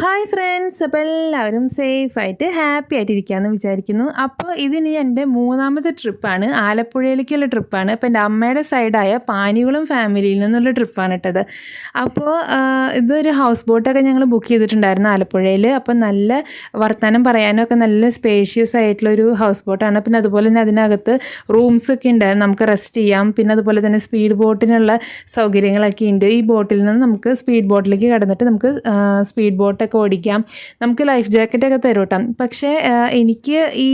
Hi friends, അപ്പോൾ എല്ലാവരും സേഫായിട്ട് ഹാപ്പി ആയിട്ടിരിക്കുകയെന്ന് വിചാരിക്കുന്നു. അപ്പോൾ ഇതിനി എൻ്റെ മൂന്നാമത്തെ ട്രിപ്പാണ്, ആലപ്പുഴയിലേക്കുള്ള ട്രിപ്പാണ്. അപ്പോൾ എൻ്റെ അമ്മയുടെ സൈഡായ പാനികുളം ഫാമിലിയിൽ നിന്നുള്ള ട്രിപ്പാണ് ഇട്ടത്. അപ്പോൾ ഇതൊരു ഹൗസ് ബോട്ടൊക്കെ ഞങ്ങൾ ബുക്ക് ചെയ്തിട്ടുണ്ടായിരുന്നു ആലപ്പുഴയിൽ. അപ്പോൾ നല്ല വർത്തമാനം പറയാനും ഒക്കെ നല്ല സ്പേഷ്യസ് ആയിട്ടുള്ളൊരു ഹൗസ് ബോട്ടാണ്. പിന്നെ അതുപോലെ തന്നെ അതിനകത്ത് റൂംസൊക്കെ ഉണ്ടായിരുന്നു, നമുക്ക് റെസ്റ്റ് ചെയ്യാം. പിന്നെ അതുപോലെ തന്നെ സ്പീഡ് ബോട്ടിനുള്ള സൗകര്യങ്ങളൊക്കെ ഉണ്ട്. ഈ ബോട്ടിൽ നിന്ന് നമുക്ക് സ്പീഡ് ബോട്ടിലേക്ക് കടന്നിട്ട് നമുക്ക് സ്പീഡ് ബോട്ടൊക്കെ ഓടിക്കാം. നമുക്ക് ലൈഫ് ജാക്കറ്റൊക്കെ തരും കേട്ടോ. പക്ഷേ എനിക്ക് ഈ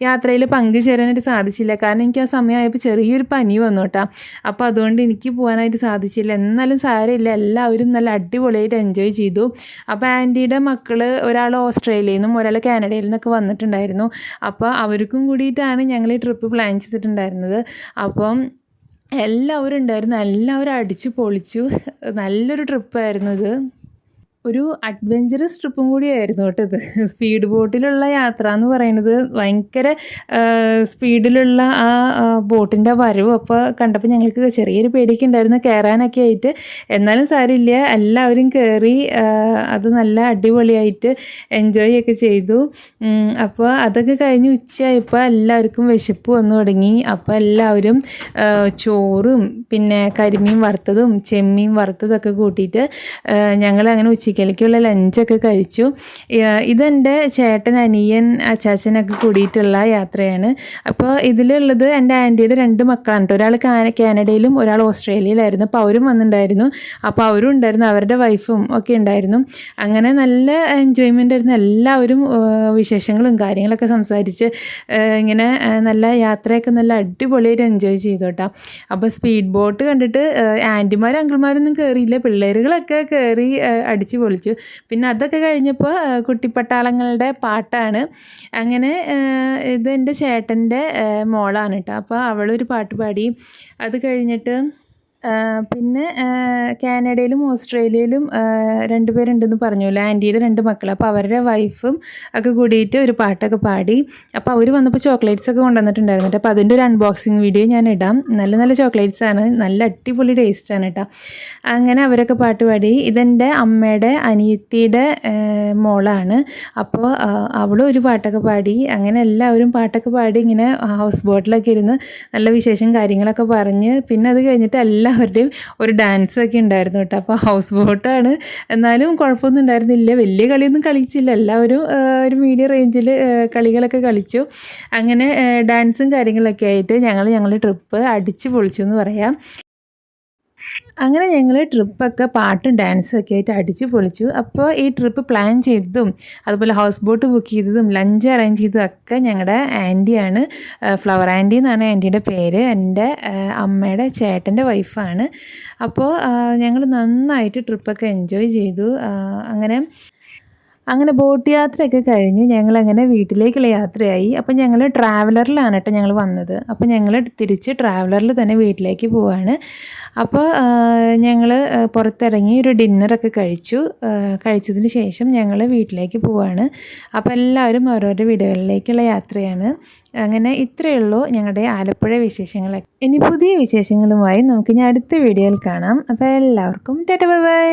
യാത്രയിൽ പങ്കുചേരാനായിട്ട് സാധിച്ചില്ല. കാരണം എനിക്ക് ആ സമയമായപ്പോൾ ചെറിയൊരു പനി വന്നു കേട്ടോ. അപ്പോൾ അതുകൊണ്ട് എനിക്ക് പോകാനായിട്ട് സാധിച്ചില്ല. എന്നാലും സാരമില്ല, എല്ലാവരും നല്ല അടിപൊളിയായിട്ട് എൻജോയ് ചെയ്തു. അപ്പോൾ ആൻറ്റിയുടെ മക്കൾ ഒരാൾ ഓസ്ട്രേലിയയിൽ നിന്നും ഒരാൾ കാനഡയിൽ നിന്നൊക്കെ വന്നിട്ടുണ്ടായിരുന്നു. അപ്പോൾ അവർക്കും കൂടിയിട്ടാണ് ഞങ്ങൾ ഈ ട്രിപ്പ് പ്ലാൻ ചെയ്തിട്ടുണ്ടായിരുന്നത്. അപ്പം എല്ലാവരും ഉണ്ടായിരുന്നു, എല്ലാവരും അടിച്ചു പൊളിച്ചു. നല്ലൊരു ട്രിപ്പായിരുന്നു ഇത്. ഒരു അഡ്വഞ്ചറസ് ട്രിപ്പും കൂടിയായിരുന്നു കേട്ടോ ഇത്. സ്പീഡ് ബോട്ടിലുള്ള യാത്ര എന്ന് പറയുന്നത് ഭയങ്കര സ്പീഡിലുള്ള ആ ബോട്ടിൻ്റെ വരവ് അപ്പോൾ കണ്ടപ്പോൾ ഞങ്ങൾക്ക് ചെറിയൊരു പേടിയൊക്കെ ഉണ്ടായിരുന്നു കയറാനൊക്കെ ആയിട്ട്. എന്നാലും സാരമില്ല, എല്ലാവരും കയറി അത് നല്ല അടിപൊളിയായിട്ട് എൻജോയ് ഒക്കെ ചെയ്തു. അപ്പോൾ അതൊക്കെ കഴിഞ്ഞ് ഉച്ചയായപ്പോൾ എല്ലാവർക്കും വിശപ്പ് വന്നു തുടങ്ങി. അപ്പോൾ എല്ലാവരും ചോറും പിന്നെ കരിമീൻ വറുത്തതും ചെമ്മീൻ വറുത്തതൊക്കെ കൂട്ടിയിട്ട് ഞങ്ങളങ്ങനെ ഉച്ചയ്ക്കലേക്കുള്ള ലഞ്ചൊക്കെ കഴിച്ചു. ഇതെൻ്റെ ചേട്ടൻ, അനിയൻ, അച്ചാച്ചനൊക്കെ കൂടിയിട്ടുള്ള യാത്രയാണ്. അപ്പോൾ ഇതിലുള്ളത് എൻ്റെ ആൻറ്റിയുടെ 2 മക്കളാണ് കേട്ടോ. ഒരാൾ കാനഡയിലും ഒരാൾ ഓസ്ട്രേലിയയിലായിരുന്നു. അപ്പോൾ അവരും വന്നിട്ടുണ്ടായിരുന്നു. അപ്പോൾ അവരും ഉണ്ടായിരുന്നു, അവരുടെ വൈഫും ഒക്കെ ഉണ്ടായിരുന്നു. അങ്ങനെ നല്ല എൻജോയ്മെൻ്റ് ആയിരുന്നു. എല്ലാവരും വിശേഷങ്ങളും കാര്യങ്ങളൊക്കെ സംസാരിച്ച് ഇങ്ങനെ നല്ല യാത്രയൊക്കെ നല്ല അടിപൊളിയായിട്ട് എൻജോയ് ചെയ്തു കേട്ടോ. അപ്പോൾ സ്പീഡ് ബോട്ട് കണ്ടിട്ട് ആൻറ്റിമാരും അങ്കിൾമാരൊന്നും കയറിയില്ല, പിള്ളേരുകളൊക്കെ കയറി അടിച്ച് പൊളിച്ചു. പിന്നെ അതൊക്കെ കഴിഞ്ഞപ്പോൾ കുട്ടിപ്പട്ടാളങ്ങളുടെ പാട്ടാണ്. അങ്ങനെ ഇത് എൻ്റെ ചേട്ടൻ്റെ മോളാണ് കേട്ടോ. അപ്പോൾ അവളൊരു പാട്ട് പാടി. അത് കഴിഞ്ഞിട്ട് പിന്നെ കാനഡയിലും ഓസ്ട്രേലിയയിലും 2 പേരുണ്ടെന്ന് പറഞ്ഞല്ലോ, ആൻറ്റിയുടെ 2 മക്കൾ. അപ്പോൾ അവരുടെ വൈഫും ഒക്കെ കൂടിയിട്ട് ഒരു പാട്ടൊക്കെ പാടി. അപ്പോൾ അവർ വന്നപ്പോൾ ചോക്ലേറ്റ്സ് ഒക്കെ കൊണ്ടുവന്നിട്ടുണ്ടായിരുന്നു കേട്ടോ. അപ്പോൾ അതിൻ്റെ ഒരു അൺബോക്സിങ് വീഡിയോ ഞാൻ ഇടാം. നല്ല നല്ല ചോക്ലേറ്റ്സ് ആണ്, നല്ല അടിപൊളി ടേസ്റ്റാണ് കേട്ടോ. അങ്ങനെ അവരൊക്കെ പാട്ട് പാടി. ഇതെൻ്റെ അമ്മയുടെ അനിയത്തിയുടെ മോളാണ്. അപ്പോൾ അവളും ഒരു പാട്ടൊക്കെ പാടി. അങ്ങനെ എല്ലാവരും പാട്ടൊക്കെ പാടി ഇങ്ങനെ ഹൗസ് ബോട്ടിലൊക്കെ ഇരുന്ന് നല്ല വിശേഷം കാര്യങ്ങളൊക്കെ പറഞ്ഞ്. പിന്നെ അത് കഴിഞ്ഞിട്ട് എല്ലാവരുടെയും ഒരു ഡാൻസൊക്കെ ഉണ്ടായിരുന്നു കേട്ടോ. അപ്പോൾ ഹൗസ് ബോട്ടാണ്, എന്നാലും കുഴപ്പമൊന്നും ഉണ്ടായിരുന്നില്ല. വലിയ കളിയൊന്നും കളിച്ചില്ല, എല്ലാവരും ഒരു മീഡിയം റേഞ്ചിൽ കളികളൊക്കെ കളിച്ചു. അങ്ങനെ ഡാൻസും കാര്യങ്ങളൊക്കെ ആയിട്ട് ഞങ്ങളുടെ ട്രിപ്പ് അടിച്ച് പൊളിച്ചു എന്ന് പറയാം. അങ്ങനെ ഞങ്ങൾ ട്രിപ്പൊക്കെ പാട്ടും ഡാൻസും ഒക്കെ ആയിട്ട് അടിച്ച് പൊളിച്ചു. അപ്പോൾ ഈ ട്രിപ്പ് പ്ലാൻ ചെയ്തതും അതുപോലെ ഹൗസ് ബോട്ട് ബുക്ക് ചെയ്തതും ലഞ്ച് അറേഞ്ച് ചെയ്തതും ഒക്കെ ഞങ്ങളുടെ ആൻറ്റിയാണ്. ഫ്ലവർ ആൻറ്റി എന്നാണ് ആൻറ്റിയുടെ പേര്. എൻ്റെ അമ്മയുടെ ചേട്ടൻ്റെ വൈഫാണ്. അപ്പോൾ ഞങ്ങൾ നന്നായിട്ട് ട്രിപ്പൊക്കെ എൻജോയ് ചെയ്തു. അങ്ങനെ ബോട്ട് യാത്രയൊക്കെ കഴിഞ്ഞ് ഞങ്ങളങ്ങനെ വീട്ടിലേക്കുള്ള യാത്രയായി. അപ്പോൾ ഞങ്ങൾ ട്രാവലറിലാണ് കേട്ടോ ഞങ്ങൾ വന്നത്. അപ്പോൾ ഞങ്ങൾ തിരിച്ച് ട്രാവലറിൽ തന്നെ വീട്ടിലേക്ക് പോവാണ്. അപ്പോൾ ഞങ്ങൾ പുറത്തിറങ്ങി ഒരു ഡിന്നറൊക്കെ കഴിച്ചു. കഴിച്ചതിന് ശേഷം ഞങ്ങൾ വീട്ടിലേക്ക് പോവാണ്. അപ്പോൾ എല്ലാവരും ഓരോരോ വീടുകളിലേക്കുള്ള യാത്രയാണ്. അങ്ങനെ ഇത്രയേ ഉള്ളൂ ഞങ്ങളുടെ ആലപ്പുഴ വിശേഷങ്ങളൊക്കെ. ഇനി പുതിയ വിശേഷങ്ങളുമായി നമുക്ക് അടുത്ത വീഡിയോയിൽ കാണാം. അപ്പോൾ എല്ലാവർക്കും ടാറ്റാ ബൈ ബൈ.